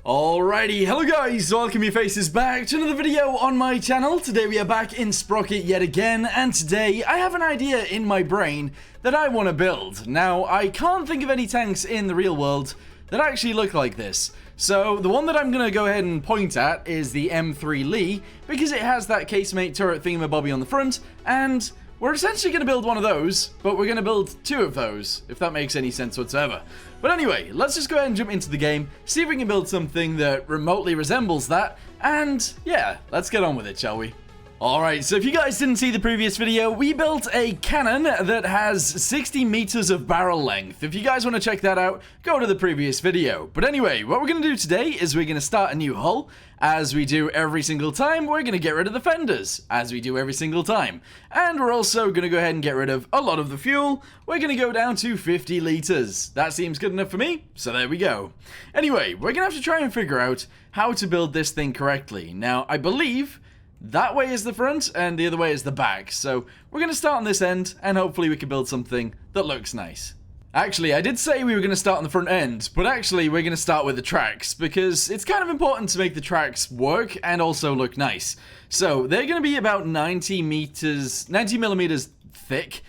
Alrighty, hello guys, welcome your faces back to another video on my channel. Today we are back in Sprocket yet again, and today I have an idea in my brain that I want to build. Now, I can't think of any tanks in the real world that actually look like this. So, the one that I'm going to go ahead and point at is the M3 Lee, because it has that casemate turret thingamabobby on the front, and we're essentially going to build one of those, but we're going to build two of those, if that makes any sense whatsoever. But anyway, let's just go ahead and jump into the game, see if we can build something that remotely resembles that, and yeah, let's get on with it, shall we? Alright, so if you guys didn't see the previous video, we built a cannon that has 60 meters of barrel length. If you guys want to check that out, go to the previous video. But anyway, what we're going to do today is we're going to start a new hull. As we do every single time, we're going to get rid of the fenders, as we do every single time. And we're also going to go ahead and get rid of a lot of the fuel. We're going to go down to 50 liters. That seems good enough for me, so there we go. Anyway, we're going to have to try and figure out how to build this thing correctly. Now, I believe that way is the front and the other way is the back. So we're going to start on this end and hopefully we can build something that looks nice. Actually, I did say we were going to start on the front end, but actually we're going to start with the tracks because it's kind of important to make the tracks work and also look nice. So they're going to be about 90 millimeters thick,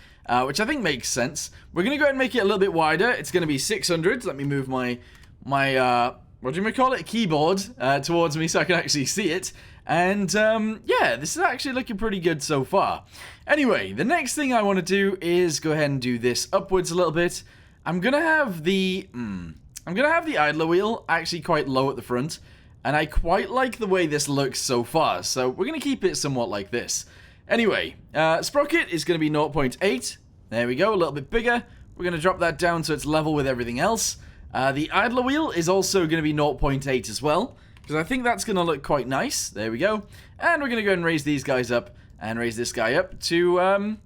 which I think makes sense. We're going to go ahead and make it a little bit wider. It's going to be 600. Let me move my what do you call it? Keyboard towards me so I can actually see it. And yeah, this is actually looking pretty good so far. Anyway, the next thing I want to do is go ahead and do this upwards a little bit. I'm gonna have the idler wheel actually quite low at the front, and I quite like the way this looks so far. So we're gonna keep it somewhat like this. Anyway, Sprocket is gonna be 0.8. There we go, a little bit bigger. We're gonna drop that down so it's level with everything else. The idler wheel is also gonna be 0.8 as well, because I think that's going to look quite nice. There we go. And we're going to go and raise these guys up and raise this guy up to, I don't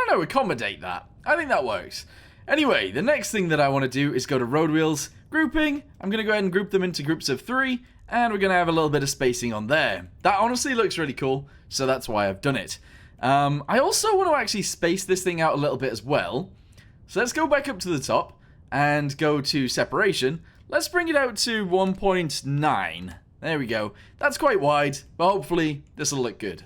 know, accommodate that. I think that works. Anyway, the next thing that I want to do is go to road wheels, grouping. I'm going to go ahead and group them into groups of 3, and we're going to have a little bit of spacing on there. That honestly looks really cool, so that's why I've done it. I also want to actually space this thing out a little bit as well. So let's go back up to the top and go to separation. Let's bring it out to 1.9. There we go. That's quite wide, but hopefully this will look good.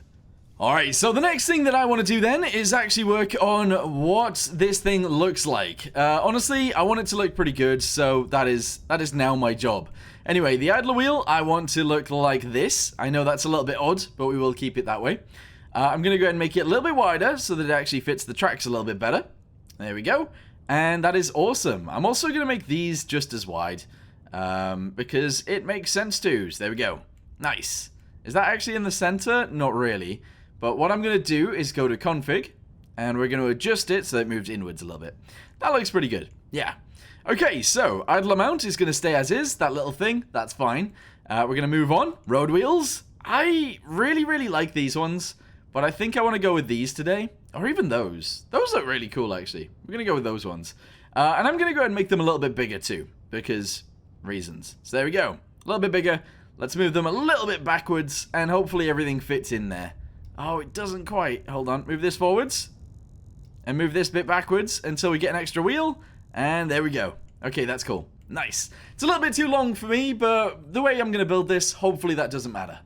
Alright, so the next thing that I want to do then is actually work on what this thing looks like. Honestly, I want it to look pretty good, so that is now my job. Anyway, the idler wheel, I want to look like this. I know that's a little bit odd, but we will keep it that way. I'm going to go ahead and make it a little bit wider so that it actually fits the tracks a little bit better. There we go. And that is awesome. I'm also going to make these just as wide. Because it makes sense to. So there we go. Nice. Is that actually in the center? Not really. But what I'm going to do is go to config, and we're going to adjust it so it moves inwards a little bit. That looks pretty good. Yeah. Okay, so idle amount is going to stay as is. That little thing, that's fine. We're going to move on. Road wheels. I really like these ones, but I think I want to go with these today. Or even those. Those look really cool, actually. We're going to go with those ones. And I'm going to go ahead and make them a little bit bigger, too. Because reasons. So there we go. A little bit bigger. Let's move them a little bit backwards, and hopefully everything fits in there. Oh, it doesn't quite. Hold on. Move this forwards. And move this bit backwards until we get an extra wheel. And there we go. Okay, that's cool. Nice. It's a little bit too long for me, but the way I'm going to build this, hopefully that doesn't matter.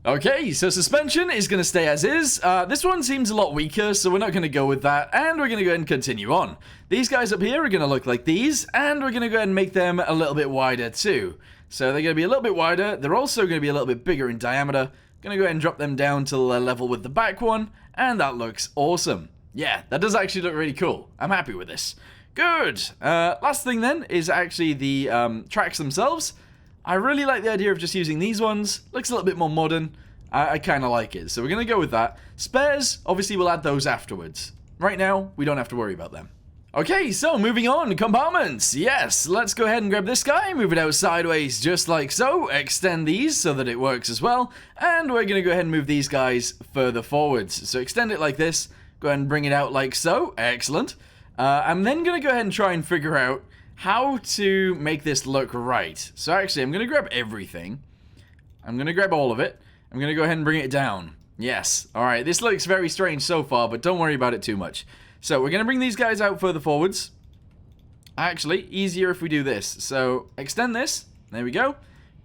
Okay, so suspension is going to stay as is. This one seems a lot weaker, so we're not going to go with that, and we're going to go ahead and continue on. These guys up here are going to look like these, and we're going to go ahead and make them a little bit wider too. So they're going to be a little bit wider. They're also going to be a little bit bigger in diameter. Going to go ahead and drop them down to level with the back one, and that looks awesome. Yeah, that does actually look really cool. I'm happy with this. Good. Last thing then is actually the tracks themselves. I really like the idea of just using these ones. Looks a little bit more modern. I kind of like it. So we're going to go with that. Spares, obviously we'll add those afterwards. Right now, we don't have to worry about them. Okay, so moving on. Compartments. Yes, let's go ahead and grab this guy. Move it out sideways just like so. Extend these so that it works as well. And we're going to go ahead and move these guys further forwards. So extend it like this. Go ahead and bring it out like so. Excellent. I'm then going to go ahead and try and figure out how to make this look right. So actually, I'm going to grab everything. I'm going to grab all of it. I'm going to go ahead and bring it down. Yes. All right. This looks very strange so far, but don't worry about it too much. So we're going to bring these guys out further forwards. Actually, easier if we do this. So extend this. There we go.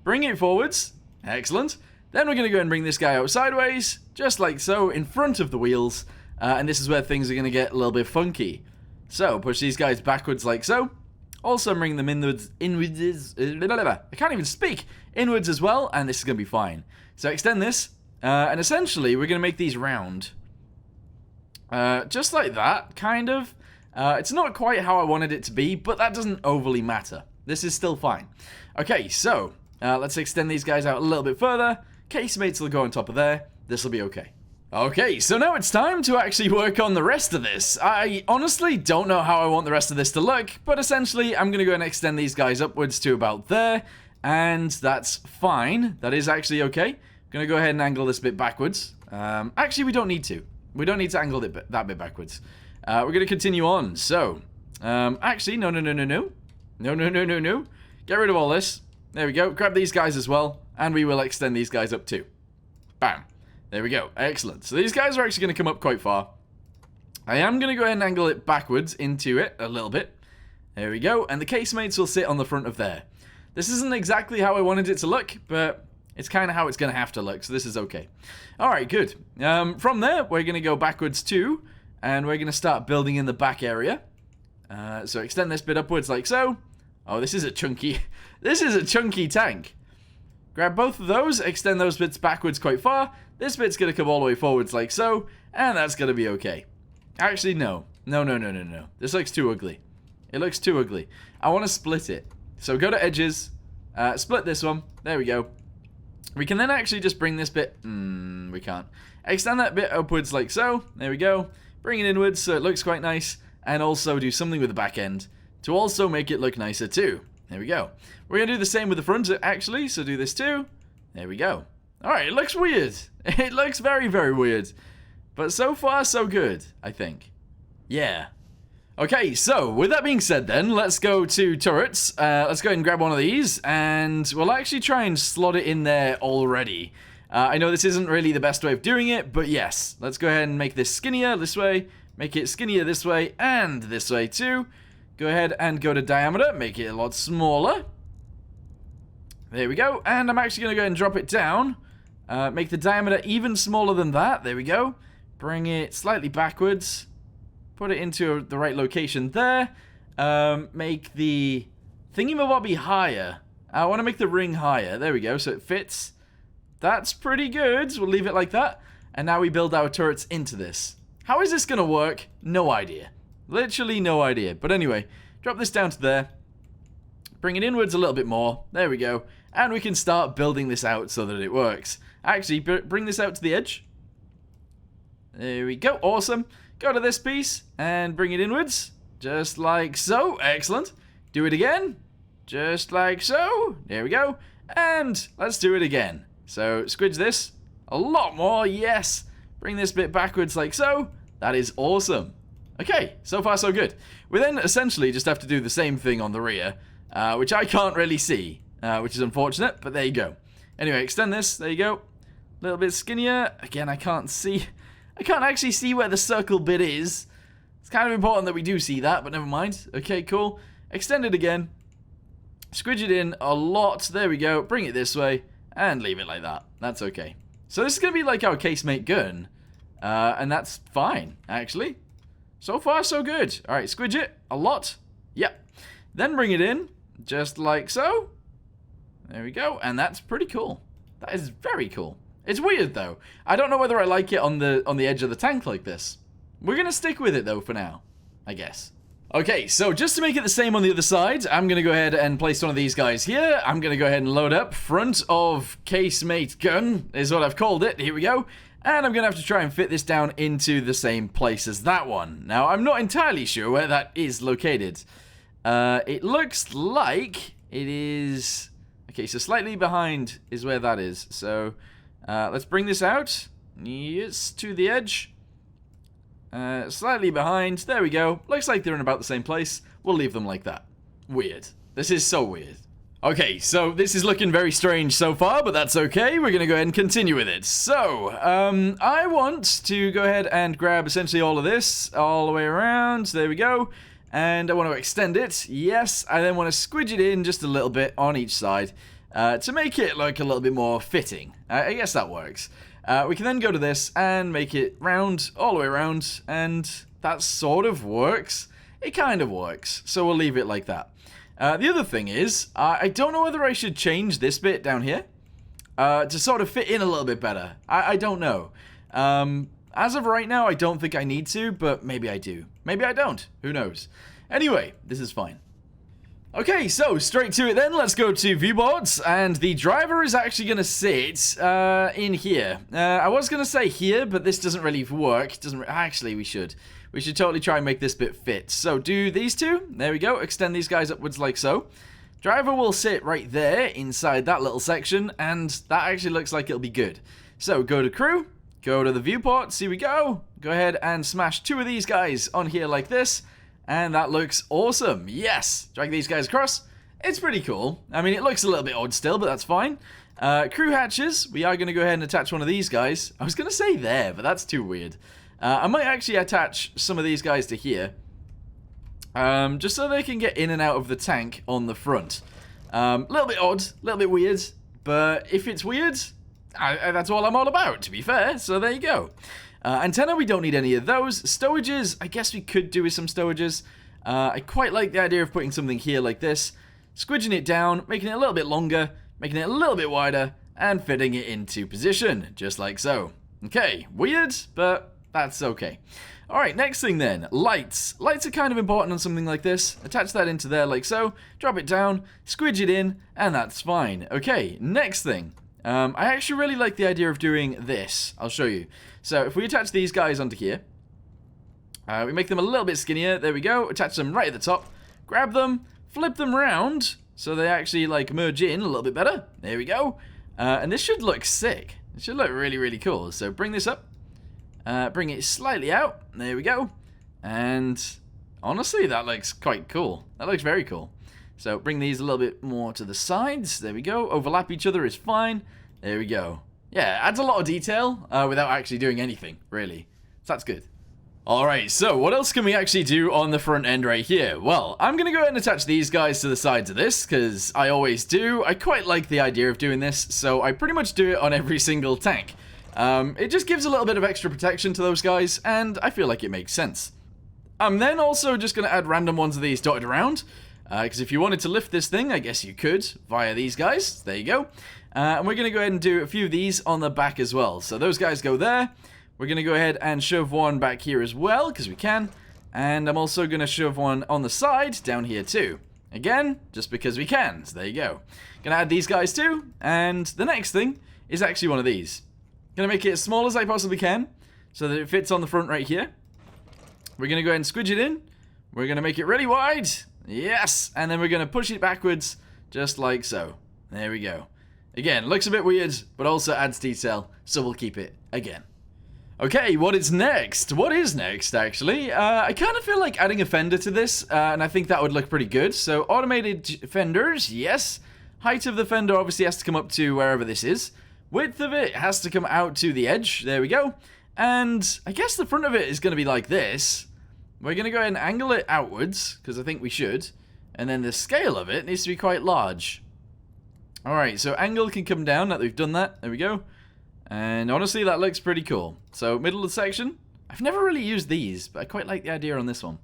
bring it forwards. Excellent. Then we're going to go and bring this guy out sideways, just like so, in front of the wheels. And this is where things are going to get a little bit funky. So, push these guys backwards like so. Also bring them inwards, I can't even speak, inwards as well, and this is going to be fine. So extend this, and essentially we're going to make these round. Just like that, kind of. It's not quite how I wanted it to be, but that doesn't overly matter. This is still fine. Okay, so, let's extend these guys out a little bit further. Casemates will go on top of there. This will be okay. Okay, so now it's time to actually work on the rest of this. I honestly don't know how I want the rest of this to look, but essentially I'm going to go and extend these guys upwards to about there, and that's fine. That is actually okay. I'm going to go ahead and angle this bit backwards. Actually, we don't need to. We don't need to angle it that bit backwards. We're going to continue on. So, actually, no. No. Get rid of all this. There we go. Grab these guys as well, and we will extend these guys up too. Bam. There we go. Excellent. So these guys are actually going to come up quite far. I am going to go ahead and angle it backwards into it a little bit. There we go. And the casemates will sit on the front of there. This isn't exactly how I wanted it to look, but it's kind of how it's going to have to look, so this is okay. Alright, good. From there, we're going to go backwards too, and we're going to start building in the back area. So extend this bit upwards like so. Oh, this is a chunky tank. Grab both of those, extend those bits backwards quite far. This bit's going to come all the way forwards like so, and that's going to be okay. Actually, no. No. This looks too ugly. It looks too ugly. I want to split it. So go to edges, split this one. There we go. We can then actually just bring this bit... we can't. Extend that bit upwards like so. There we go. Bring it inwards so it looks quite nice. And also do something with the back end to also make it look nicer too. There we go. We're going to do the same with the front, actually, so do this too. There we go. Alright, it looks weird. It looks very, very weird. But so far, so good, I think. Yeah. Okay, so, with that being said then, let's go to turrets. Let's go ahead and grab one of these, and we'll actually try and slot it in there already. I know this isn't really the best way of doing it, but yes. Let's go ahead and make this skinnier this way, make it skinnier this way, and this way too. Go ahead and go to diameter, make it a lot smaller. There we go, and I'm actually going to go ahead and drop it down. Make the diameter even smaller than that, there we go. Bring it slightly backwards. Put it into the right location there. Make the thingy-mabobby higher. I want to make the ring higher, there we go, so it fits. That's pretty good, we'll leave it like that. And now we build our turrets into this. How is this going to work? No idea. Literally no idea. But anyway, drop this down to there. Bring it inwards a little bit more. There we go. And we can start building this out so that it works. Actually, bring this out to the edge. There we go. Awesome. Go to this piece and bring it inwards. Just like so. Excellent. Do it again. Just like so. There we go. And let's do it again. So, squidge this. A lot more. Yes. Bring this bit backwards like so. That is awesome. Okay, so far so good. We then essentially just have to do the same thing on the rear, which I can't really see, which is unfortunate, but there you go. Anyway, extend this, there you go. A little bit skinnier. Again, I can't actually see where the circle bit is. It's kind of important that we do see that, but never mind. Okay, cool. Extend it again. Squidge it in a lot, there we go. Bring it this way, and leave it like that. That's okay. So this is going to be like our casemate gun, and that's fine, actually. So far, so good. Alright, squidge it a lot. Yep. Then bring it in, just like so. There we go, and that's pretty cool. That is very cool. It's weird, though. I don't know whether I like it on the edge of the tank like this. We're going to stick with it, though, for now, I guess. Okay, so just to make it the same on the other side, I'm going to go ahead and place one of these guys here. I'm going to go ahead and load up front of casemate gun, is what I've called it. Here we go. And I'm going to have to try and fit this down into the same place as that one. Now, I'm not entirely sure where that is located. It looks like it is... Okay, so slightly behind is where that is. So, let's bring this out. Yes, to the edge. Slightly behind. There we go. Looks like they're in about the same place. We'll leave them like that. Weird. This is so weird. Okay, so this is looking very strange so far, but that's okay. We're going to go ahead and continue with it. So, I want to go ahead and grab essentially all of this all the way around. There we go. And I want to extend it. Yes, I then want to squidge it in just a little bit on each side. to make it look a little bit more fitting. I guess that works. We can then go to this and make it round, all the way around, and that sort of works. It kind of works, so we'll leave it like that. The other thing is, I don't know whether I should change this bit down here to sort of fit in a little bit better. I don't know. As of right now, I don't think I need to, but maybe I do. Maybe I don't. Who knows? Anyway, this is fine. Okay, so straight to it then. Let's go to viewboards, and the driver is actually going to sit in here. I was going to say here, but this doesn't really work. Actually, we should. We should totally try and make this bit fit. So do these two. There we go. Extend these guys upwards like so. Driver will sit right there inside that little section, and that actually looks like it'll be good. So go to crew. Go to the viewport, here we go. Go ahead and smash two of these guys on here like this. And that looks awesome. Yes. Drag these guys across. It's pretty cool. I mean, it looks a little bit odd still, but that's fine. Crew hatches. We are going to go ahead and attach one of these guys. I was going to say there, but that's too weird. I might actually attach some of these guys to here. Just so they can get in and out of the tank on the front. A little bit odd. A little bit weird. But if it's weird... that's all I'm all about, to be fair, so there you go. Antenna, we don't need any of those. Stowages, I guess we could do with some stowages. I quite like the idea of putting something here like this, squidging it down, making it a little bit longer, making it a little bit wider, and fitting it into position, just like so. Okay, weird, but that's okay. Alright, next thing then, lights. Lights are kind of important on something like this. Attach that into there like so, drop it down, squidge it in, and that's fine. Okay, next thing. I actually really like the idea of doing this. I'll show you. So if we attach these guys onto here, we make them a little bit skinnier. There we go. Attach them right at the top. Grab them, flip them around so they actually like merge in a little bit better. There we go. And this should look sick. It should look really, really cool. So bring this up. Bring it slightly out. There we go. And honestly, that looks quite cool. That looks very cool. So bring these a little bit more to the sides. There we go. Overlap each other is fine. There we go. Yeah, adds a lot of detail without actually doing anything, really. So that's good. Alright, so what else can we actually do on the front end right here? Well, I'm going to go ahead and attach these guys to the sides of this, because I always do. I quite like the idea of doing this, so I pretty much do it on every single tank. It just gives a little bit of extra protection to those guys, and I feel like it makes sense. I'm then also just going to add random ones of these dotted around. Because if you wanted to lift this thing, I guess you could via these guys. There you go. And we're going to go ahead and do a few of these on the back as well. So those guys go there. We're going to go ahead and shove one back here as well, because we can. And I'm also going to shove one on the side down here too. Again, just because we can. So there you go. Going to add these guys too. And the next thing is actually one of these. Going to make it as small as I possibly can so that it fits on the front right here. We're going to go ahead and squidge it in. We're going to make it really wide. Yes, and then we're going to push it backwards, just like so. There we go. Again, looks a bit weird, but also adds detail, so we'll keep it again. Okay, what is next? What is next, actually? I kind of feel like adding a fender to this, and I think that would look pretty good. So, automated fenders, yes. Height of the fender obviously has to come up to wherever this is. Width of it has to come out to the edge. There we go. And I guess the front of it is going to be like this. We're going to go ahead and angle it outwards, because I think we should. And then the scale of it needs to be quite large. Alright, so angle can come down, now that we've done that. There we go. And honestly, that looks pretty cool. So, middle of the section. I've never really used these, but I quite like the idea on this one.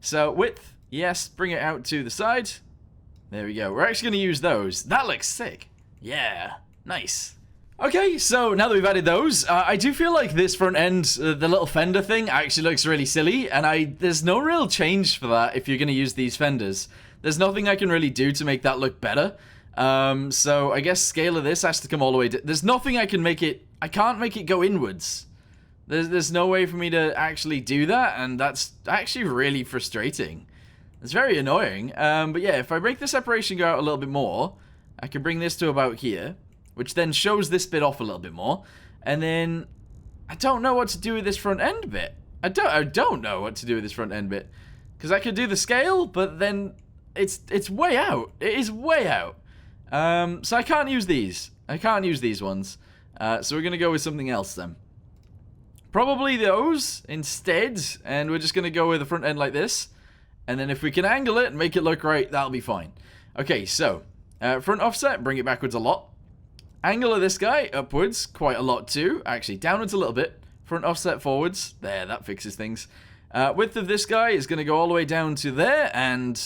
So, width, yes, bring it out to the side. There we go. We're actually going to use those. That looks sick. Yeah, nice. Okay, so now that we've added those, I do feel like this front end, the little fender thing, actually looks really silly, and there's no real change for that if you're going to use these fenders. There's nothing I can really do to make that look better. So I guess scale of this has to come all the way to... There's nothing I can make it... I can't make it go inwards. There's no way for me to actually do that, and that's actually really frustrating. It's very annoying. But yeah, if I make the separation go out a little bit more, I can bring this to about here, which then shows this bit off a little bit more. And then I don't know what to do with this front end bit. I don't know what to do with this front end bit. Because I could do the scale, but then it's way out. It is way out. So I can't use these. I can't use these ones. So we're going to go with something else then. Probably those instead. And we're just going to go with the front end like this. And then if we can angle it and make it look right, that'll be fine. Okay, so Front offset, bring it backwards a lot. Angle of this guy, upwards, quite a lot too. Actually, downwards a little bit. Front offset forwards. There, that fixes things. Width of this guy is going to go all the way down to there, and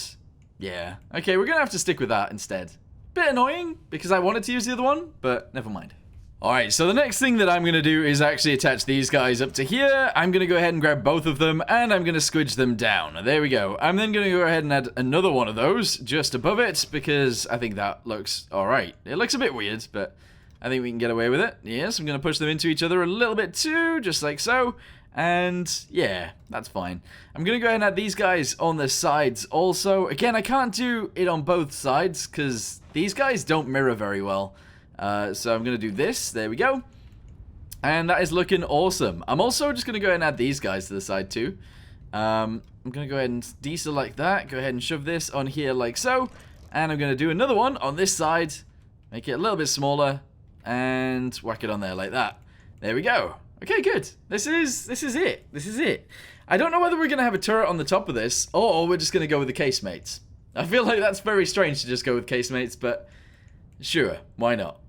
yeah. Okay, we're going to have to stick with that instead. Bit annoying, because I wanted to use the other one, but never mind. Alright, so the next thing that I'm going to do is actually attach these guys up to here. I'm going to go ahead and grab both of them, and I'm going to squidge them down. There we go. I'm then going to go ahead and add another one of those just above it, because I think that looks alright. It looks a bit weird, but I think we can get away with it. Yes, I'm going to push them into each other a little bit too, just like so. And yeah, that's fine. I'm going to go ahead and add these guys on the sides also. Again, I can't do it on both sides, because these guys don't mirror very well. So I'm going to do this. There we go. And that is looking awesome. I'm also just going to go ahead and add these guys to the side too. I'm going to go ahead and deselect that. Go ahead and shove this on here like so. And I'm going to do another one on this side. Make it a little bit smaller. And whack it on there like that. There we go. Okay, good. This is it. This is it. I don't know whether we're going to have a turret on the top of this, or we're just going to go with the casemates. I feel like that's very strange to just go with casemates, but sure, why not?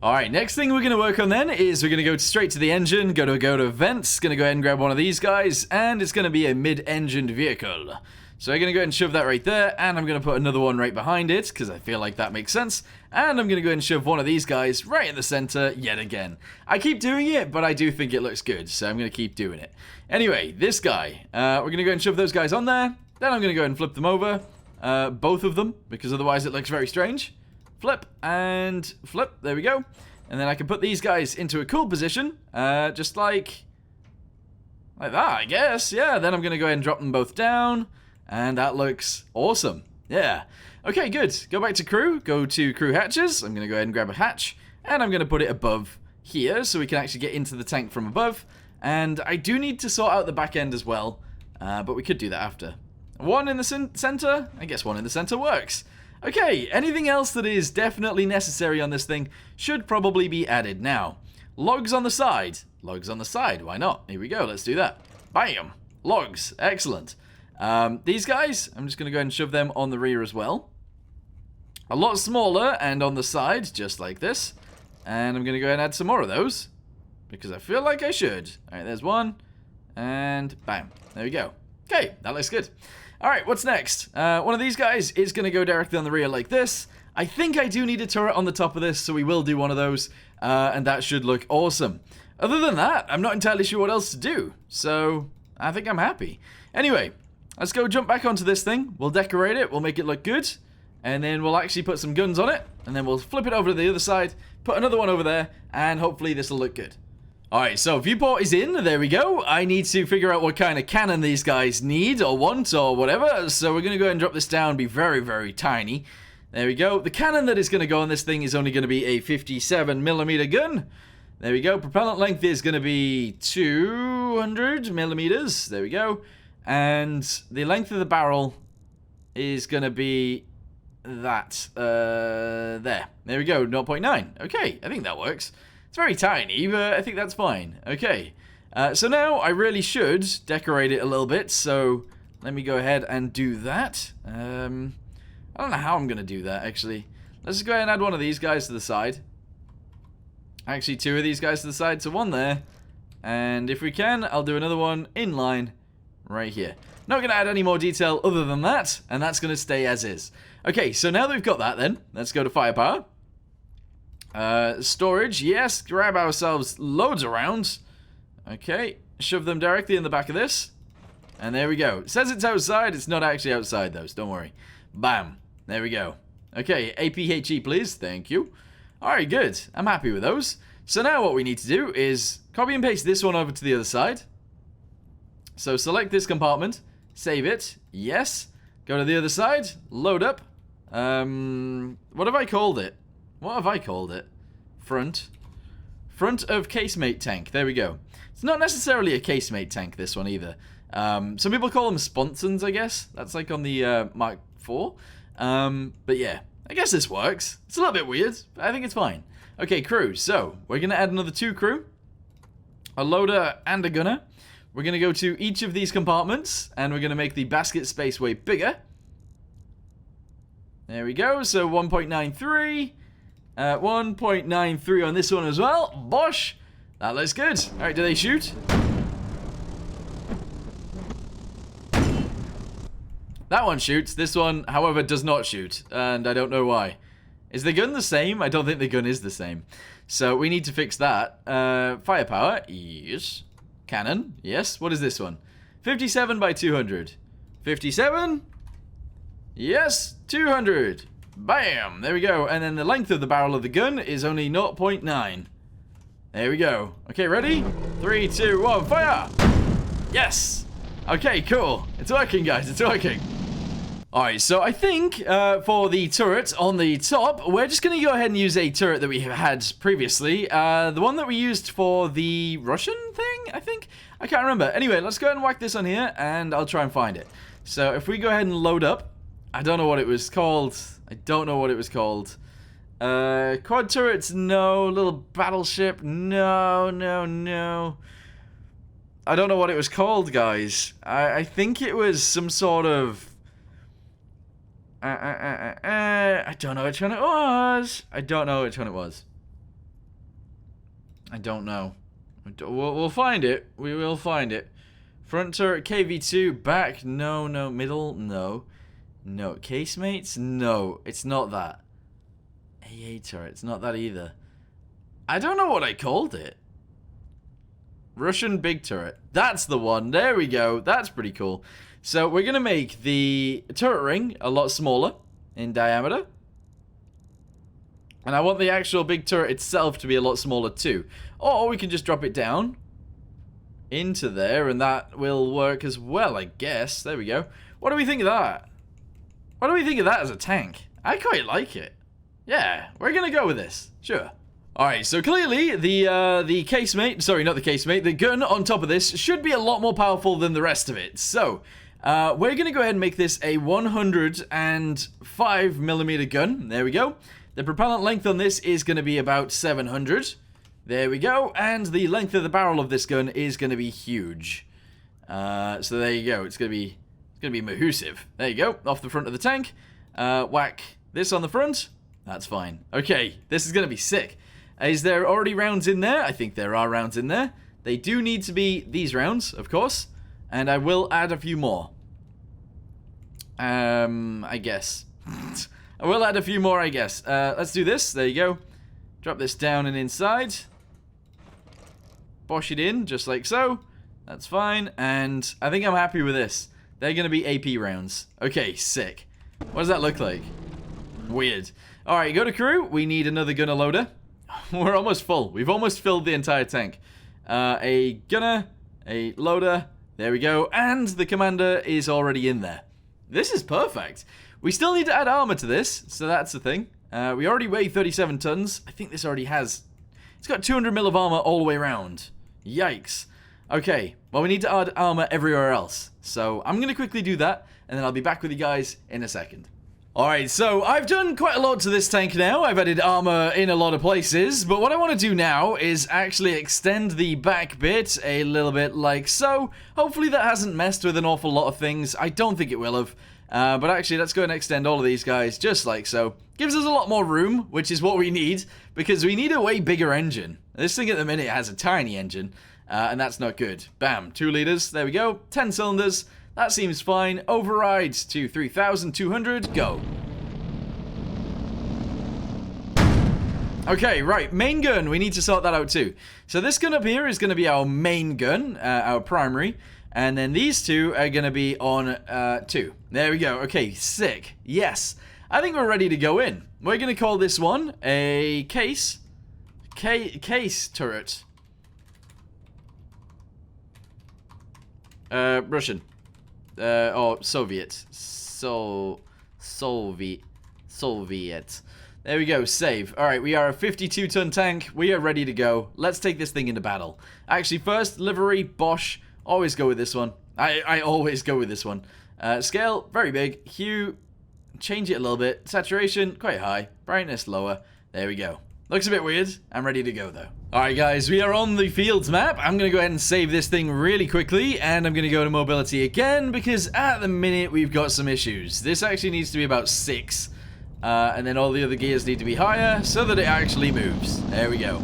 Alright, next thing we're going to work on then is we're going to go straight to the engine, go to vents, going to go ahead and grab one of these guys, and it's going to be a mid-engined vehicle. So I'm going to go ahead and shove that right there, and I'm going to put another one right behind it, because I feel like that makes sense. And I'm going to go ahead and shove one of these guys right in the center yet again. I keep doing it, but I do think it looks good, so I'm going to keep doing it. Anyway, this guy, we're going to go ahead and shove those guys on there. Then I'm going to go ahead and flip them over, both of them, because otherwise it looks very strange. Flip and flip, there we go. And then I can put these guys into a cool position, just like that, I guess. Yeah, then I'm going to go ahead and drop them both down. And that looks awesome. Yeah. Okay, good. Go back to crew. Go to crew hatches. I'm going to go ahead and grab a hatch. And I'm going to put it above here so we can actually get into the tank from above. And I do need to sort out the back end as well. But we could do that after. One in the center? I guess one in the center works. Okay, anything else that is definitely necessary on this thing should probably be added now. Logs on the side. Logs on the side. Why not? Here we go. Let's do that. Bam. Logs. Excellent. These guys, I'm just going to go ahead and shove them on the rear as well. A lot smaller and on the side, just like this. And I'm going to go ahead and add some more of those, because I feel like I should. Alright, there's one. And bam. There we go. Okay, that looks good. Alright, what's next? One of these guys is going to go directly on the rear like this. I think I do need a turret on the top of this, so we will do one of those. And that should look awesome. Other than that, I'm not entirely sure what else to do. So, I think I'm happy. Anyway, let's go jump back onto this thing. We'll decorate it. We'll make it look good. And then we'll actually put some guns on it. And then we'll flip it over to the other side. Put another one over there. And hopefully this will look good. Alright, so viewport is in. There we go. I need to figure out what kind of cannon these guys need or want or whatever. So we're going to go ahead and drop this down. Be very, very tiny. There we go. The cannon that is going to go on this thing is only going to be a 57mm gun. There we go. Propellant length is going to be 200mm. There we go. And the length of the barrel is going to be that. There we go, 0.9. Okay, I think that works. It's very tiny, but I think that's fine. Okay, so now I really should decorate it a little bit. So let me go ahead and do that. I don't know how I'm going to do that, actually. Let's just go ahead and add one of these guys to the side. Actually, two of these guys to the side, so one there. And if we can, I'll do another one in line right here. Not going to add any more detail other than that, and that's going to stay as is. Okay, so now that we've got that then, let's go to firepower. Storage, yes, grab ourselves loads of rounds. Okay, shove them directly in the back of this. And there we go. It says it's outside, it's not actually outside though, so don't worry. Bam, there we go. Okay, APHE please, thank you. Alright, good, I'm happy with those. So now what we need to do is copy and paste this one over to the other side. So select this compartment, save it, yes. Go to the other side, load up. What have I called it? What have I called it? Front of casemate tank, there we go. It's not necessarily a casemate tank, this one either. Some people call them sponsons, I guess. That's like on the Mark IV. But yeah, I guess this works. It's a little bit weird, but I think it's fine. Okay, crew, so we're going to add another 2 crew. A loader and a gunner. We're going to go to each of these compartments, and we're going to make the basket space way bigger. There we go. So 1.93. 1.93 on this one as well. Bosh. That looks good. Alright, do they shoot? That one shoots. This one, however, does not shoot. And I don't know why. Is the gun the same? I don't think the gun is the same. So we need to fix that. Firepower. Yes. Cannon. Yes. What is this one? 57 by 200. 57. Yes. 200. Bam. There we go. And then the length of the barrel of the gun is only 0.9. There we go. Okay, ready? 3, 2, 1, fire! Yes! Okay, cool. It's working, guys. It's working. Alright, so I think for the turret on the top, we're just going to go ahead and use a turret that we had previously. The one that we used for the Russian thing, I think? I can't remember. Anyway, let's go ahead and whack this on here, and I'll try and find it. So if we go ahead and load up, I don't know what it was called. I don't know what it was called. Quad turrets, no. Little battleship, no, no, no. I don't know what it was called, guys. I think it was some sort of... I don't know which one it was. I don't know which one it was. I don't know. We'll find it. We will find it. Front turret, KV2, back, no, no. Middle, no. No. Casemates, no. It's not that. AA turret, it's not that either. I don't know what I called it. Russian big turret. That's the one. There we go. That's pretty cool. So we're going to make the turret ring a lot smaller in diameter. And I want the actual big turret itself to be a lot smaller too. Or we can just drop it down into there and that will work as well, I guess. There we go. What do we think of that? What do we think of that as a tank? I quite like it. Yeah, we're going to go with this. Sure. Alright, so clearly the casemate, sorry, not the casemate, the gun on top of this should be a lot more powerful than the rest of it. So, we're going to go ahead and make this a 105mm gun. There we go. The propellant length on this is going to be about 700. There we go. And the length of the barrel of this gun is going to be huge. So there you go. It's going to be mahoosive. There you go. Off the front of the tank. Whack this on the front. That's fine. Okay, this is going to be sick. Is there already rounds in there? I think there are rounds in there. They do need to be these rounds, of course. And I will add a few more. I guess. I will add a few more, I guess. Let's do this. There you go. Drop this down and inside. Bosh it in, just like so. That's fine. And I think I'm happy with this. They're going to be AP rounds. Okay, sick. What does that look like? Weird. Alright, go to crew. We need another gunner loader. We're almost full. We've almost filled the entire tank. A gunner, a loader. There we go. And the commander is already in there. This is perfect. We still need to add armor to this, so that's the thing. We already weigh 37 tons. I think this already has... It's got 200 mil of armor all the way around. Yikes. Okay, well, we need to add armor everywhere else. So I'm going to quickly do that, and then I'll be back with you guys in a second. Alright, so I've done quite a lot to this tank now. I've added armor in a lot of places, but what I want to do now is actually extend the back bit a little bit like so. Hopefully that hasn't messed with an awful lot of things. I don't think it will have. But actually, let's go and extend all of these guys just like so. Gives us a lot more room, which is what we need, because we need a way bigger engine. This thing at the minute has a tiny engine, and that's not good. Bam, 2 liters, there we go, 10 cylinders. That seems fine. Override to 3,200. Go. Okay, right. Main gun. We need to sort that out too. So this gun up here is going to be our main gun, our primary. And then these two are going to be on 2. There we go. Okay, sick. Yes. I think we're ready to go in. We're going to call this one a case turret. Russian. Or Soviet. Soviet. There we go, save. Alright, we are a 52-ton tank. We are ready to go. Let's take this thing into battle. Actually, first, livery, Bosch. Always go with this one. I always go with this one. Scale, very big. Hue, change it a little bit. Saturation, quite high. Brightness, lower. There we go. Looks a bit weird. I'm ready to go, though. Alright, guys, we are on the fields map. I'm going to go ahead and save this thing really quickly, and I'm going to go to mobility again, because at the minute, we've got some issues. This actually needs to be about 6. And then all the other gears need to be higher so that it actually moves. There we go.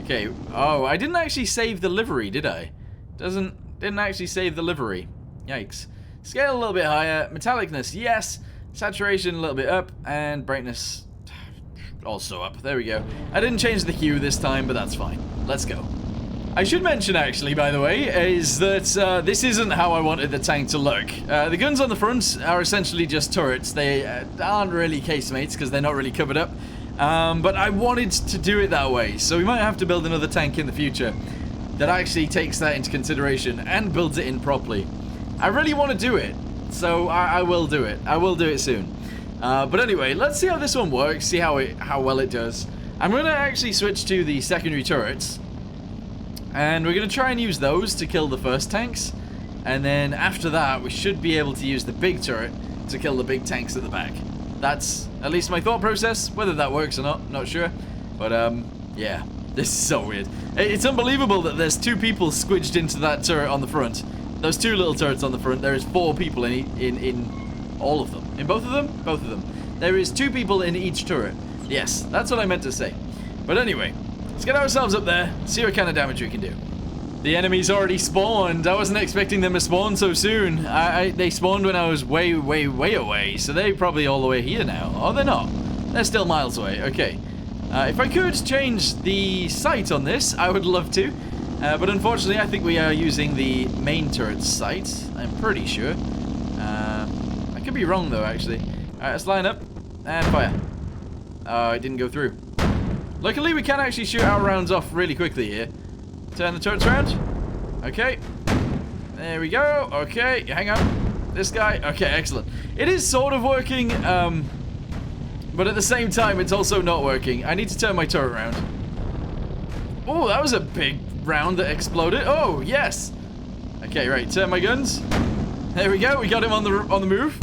Okay. Oh, I didn't actually save the livery, did I? Didn't actually save the livery. Yikes. Scale a little bit higher. Metallicness, yes. Saturation a little bit up. And brightness also up. There we go. I didn't change the hue this time, but that's fine. Let's go. I should mention, actually, by the way, is that this isn't how I wanted the tank to look. The guns on the front are essentially just turrets. They aren't really casemates because they're not really covered up. But I wanted to do it that way, so we might have to build another tank in the future that actually takes that into consideration and builds it in properly. I really want to do it, so I will do it. I will do it soon. But anyway, let's see how this one works, see how well it does. I'm going to actually switch to the secondary turrets. And we're going to try and use those to kill the first tanks. And then after that, we should be able to use the big turret to kill the big tanks at the back. That's at least my thought process. Whether that works or not sure. But, yeah. This is so weird. It's unbelievable that there's 2 people squidged into that turret on the front. Those 2 little turrets on the front. There is 4 people in all of them. In both of them? Both of them. There is 2 people in each turret. Yes, that's what I meant to say. But anyway, let's get ourselves up there, see what kind of damage we can do. The enemies already spawned. I wasn't expecting them to spawn so soon. They spawned when I was way away, so they're probably all the way here now. Oh, they're not. They're still miles away. Okay. If I could change the sight on this, I would love to. But unfortunately, I think we are using the main turret sight. I'm pretty sure. I could be wrong, though, actually. Alright, let's line up and fire. Oh, it didn't go through. Luckily, we can actually shoot our rounds off really quickly here. Turn the turrets around. Okay. There we go. Okay, hang on. This guy. Okay, excellent. It is sort of working, but at the same time, it's also not working. I need to turn my turret around. Oh, that was a big round that exploded. Oh, yes. Okay, right. Turn my guns. There we go. We got him on the move.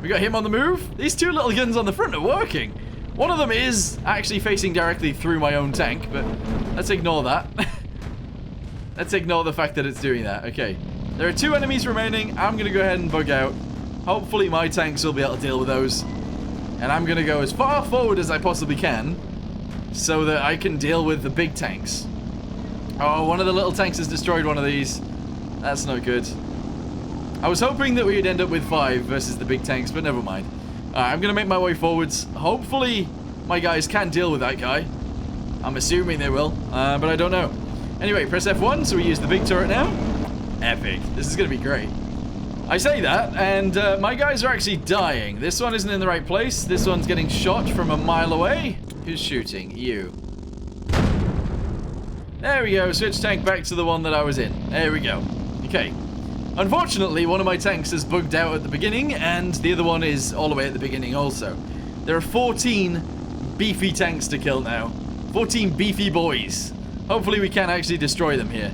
We got him on the move. These 2 little guns on the front are working. One of them is actually facing directly through my own tank, but let's ignore that. Let's ignore the fact that it's doing that. Okay. There are 2 enemies remaining. I'm going to go ahead and bug out. Hopefully my tanks will be able to deal with those. And I'm going to go as far forward as I possibly can so that I can deal with the big tanks. Oh, one of the little tanks has destroyed one of these. That's not good. I was hoping that we'd end up with 5 versus the big tanks, but never mind. I'm going to make my way forwards. Hopefully, my guys can deal with that guy. I'm assuming they will, but I don't know. Anyway, press F1, so we use the big turret now. Epic. This is going to be great. I say that, and my guys are actually dying. This one isn't in the right place. This one's getting shot from a mile away. Who's shooting? You. There we go. Switch tank back to the one that I was in. There we go. Okay. Unfortunately, one of my tanks is bugged out at the beginning, and the other one is all the way at the beginning also. There are 14 beefy tanks to kill now. 14 beefy boys. Hopefully we can actually destroy them here.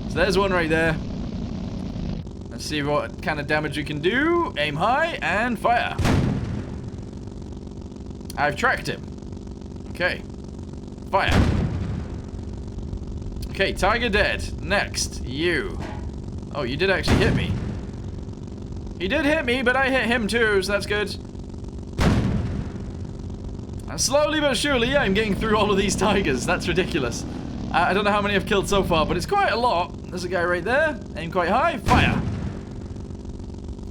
So there's one right there. Let's see what kind of damage we can do. Aim high, and fire. I've tracked him. Okay. Fire. Okay, tiger dead. Next, you. Oh, you did actually hit me. He did hit me, but I hit him too, so that's good. And slowly but surely, I'm getting through all of these tigers. That's ridiculous. I don't know how many I've killed so far, but it's quite a lot. There's a guy right there. Aim quite high. Fire.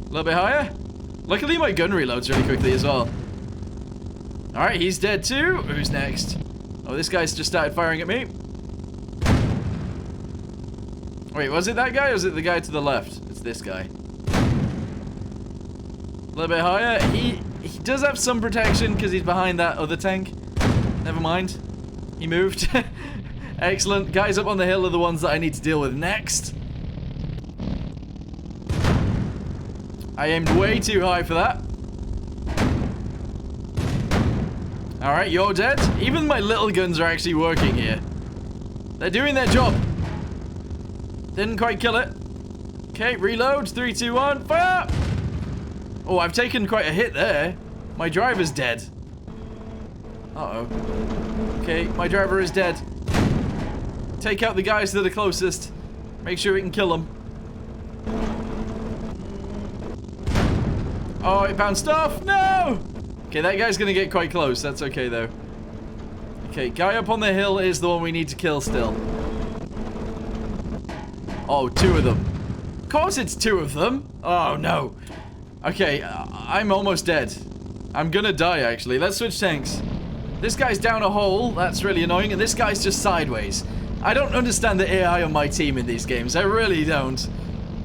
A little bit higher. Luckily, my gun reloads really quickly as well. Alright, he's dead too. Who's next? Oh, this guy's just started firing at me. Wait, was it that guy or was it the guy to the left? It's this guy. A little bit higher. He does have some protection because he's behind that other tank. Never mind. He moved. Excellent. Guys up on the hill are the ones that I need to deal with next. I aimed way too high for that. Alright, you're dead. Even my little guns are actually working here. They're doing their job. Didn't quite kill it. Okay, reload. 3, 2, 1, fire! Oh, I've taken quite a hit there. My driver's dead. Uh-oh. Okay, my driver is dead. Take out the guys that are closest. Make sure we can kill them. Oh, it bounced off. No! Okay, that guy's gonna get quite close. That's okay, though. Okay, guy up on the hill is the one we need to kill still. Oh, 2 of them. Of course it's 2 of them. Oh, no. Okay, I'm almost dead. I'm gonna die, actually. Let's switch tanks. This guy's down a hole. That's really annoying. And this guy's just sideways. I don't understand the AI on my team in these games. I really don't.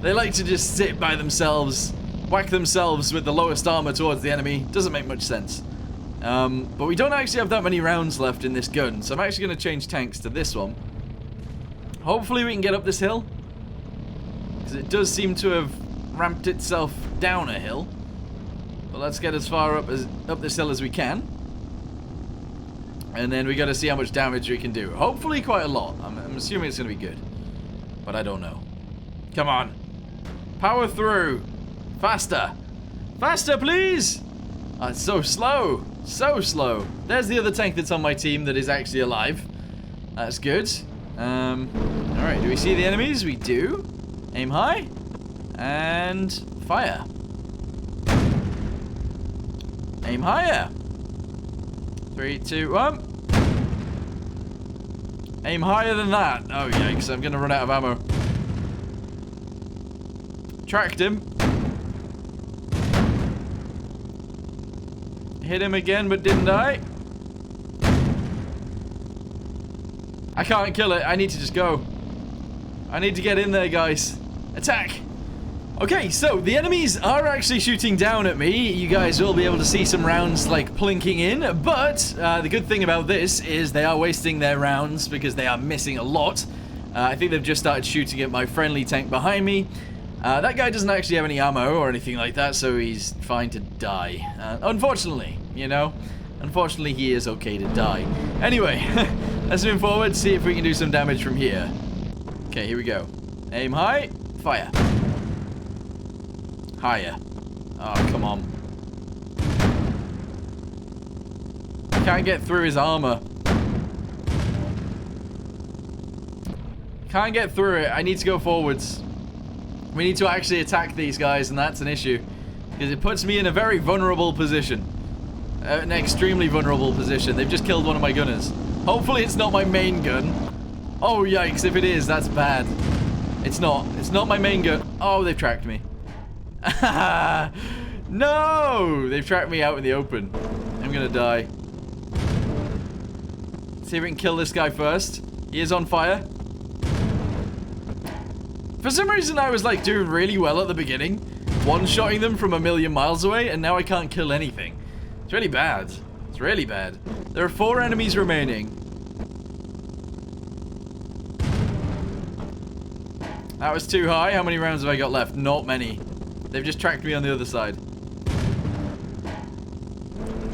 They like to just sit by themselves, whack themselves with the lowest armor towards the enemy. Doesn't make much sense. But we don't actually have that many rounds left in this gun, so I'm actually going to change tanks to this one. Hopefully we can get up this hill, because it does seem to have ramped itself down a hill. But let's get as far up this hill as we can. And then we got to see how much damage we can do. Hopefully quite a lot. I'm assuming it's going to be good. But I don't know. Come on. Power through. Faster. Faster, please. Oh, it's so slow. So slow. There's the other tank that's on my team that is actually alive. That's good. Alright, do we see the enemies? We do. Aim high. And fire. Aim higher. 3, 2, 1. Aim higher than that. Oh, yikes. I'm going to run out of ammo. Tracked him. Hit him again, but didn't die. I can't kill it. I need to just go. I need to get in there, guys. Attack. Okay, so the enemies are actually shooting down at me. You guys will be able to see some rounds like plinking in, but the good thing about this is they are wasting their rounds because they are missing a lot. I think they've just started shooting at my friendly tank behind me. That guy doesn't actually have any ammo or anything like that, so he's fine to die. Unfortunately, you know? Unfortunately, he is okay to die. Anyway, let's move forward, see if we can do some damage from here. Okay, here we go. Aim high, fire. Higher. Oh, come on. Can't get through his armor. Can't get through it. I need to go forwards. We need to actually attack these guys, and that's an issue. Because it puts me in a very vulnerable position. An extremely vulnerable position. They've just killed one of my gunners. Hopefully it's not my main gun. Oh, yikes. If it is, that's bad. It's not. It's not my main gun. Oh, they've tracked me. No! They've tracked me out in the open. I'm gonna die. See if we can kill this guy first. He is on fire. For some reason I was like doing really well at the beginning, one-shotting them from a million miles away, and now I can't kill anything. It's really bad. It's really bad. There are 4 enemies remaining. That was too high. How many rounds have I got left? Not many. They've just tracked me on the other side.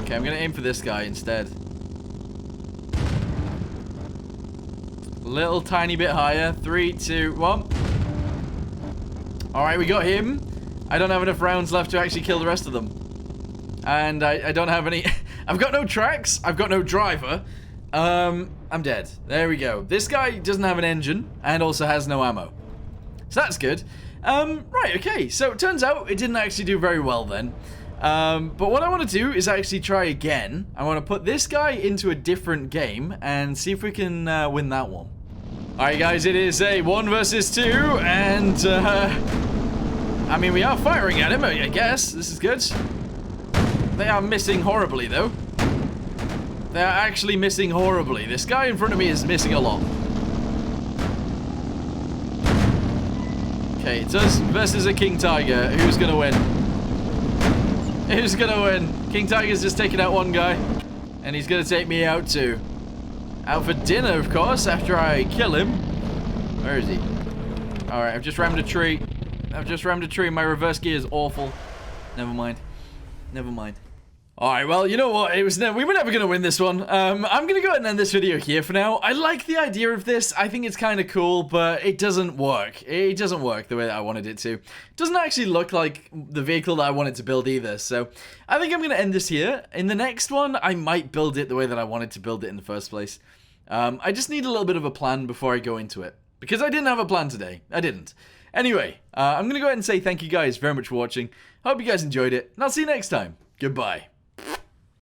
Okay, I'm gonna aim for this guy instead. A little tiny bit higher. 3, 2, 1. Alright, we got him. I don't have enough rounds left to actually kill the rest of them. And I don't have any... I've got no tracks. I've got no driver. I'm dead. There we go. This guy doesn't have an engine and also has no ammo. So that's good. Right, okay, so it turns out it didn't actually do very well then. But what I want to do is actually try again. I want to put this guy into a different game and see if we can win that one. Alright guys, it is a 1 versus 2, and I mean, we are firing at him, I guess. This is good. They are missing horribly, though. They are actually missing horribly. This guy in front of me is missing a lot. Okay, it's us versus a King Tiger. Who's gonna win? Who's gonna win? King Tiger's just taken out one guy, and he's gonna take me out too. Out for dinner, of course, after I kill him. Where is he? Alright, I've just rammed a tree. I've just rammed a tree. My reverse gear is awful. Never mind. Never mind. Alright, well, you know what? We were never going to win this one. I'm going to go ahead and end this video here for now. I like the idea of this. I think it's kind of cool, but it doesn't work. It doesn't work the way that I wanted it to. It doesn't actually look like the vehicle that I wanted to build either, so I think I'm going to end this here. In the next one, I might build it the way that I wanted to build it in the first place. I just need a little bit of a plan before I go into it, because I didn't have a plan today. I didn't. Anyway, I'm going to go ahead and say thank you guys very much for watching. Hope you guys enjoyed it, and I'll see you next time. Goodbye.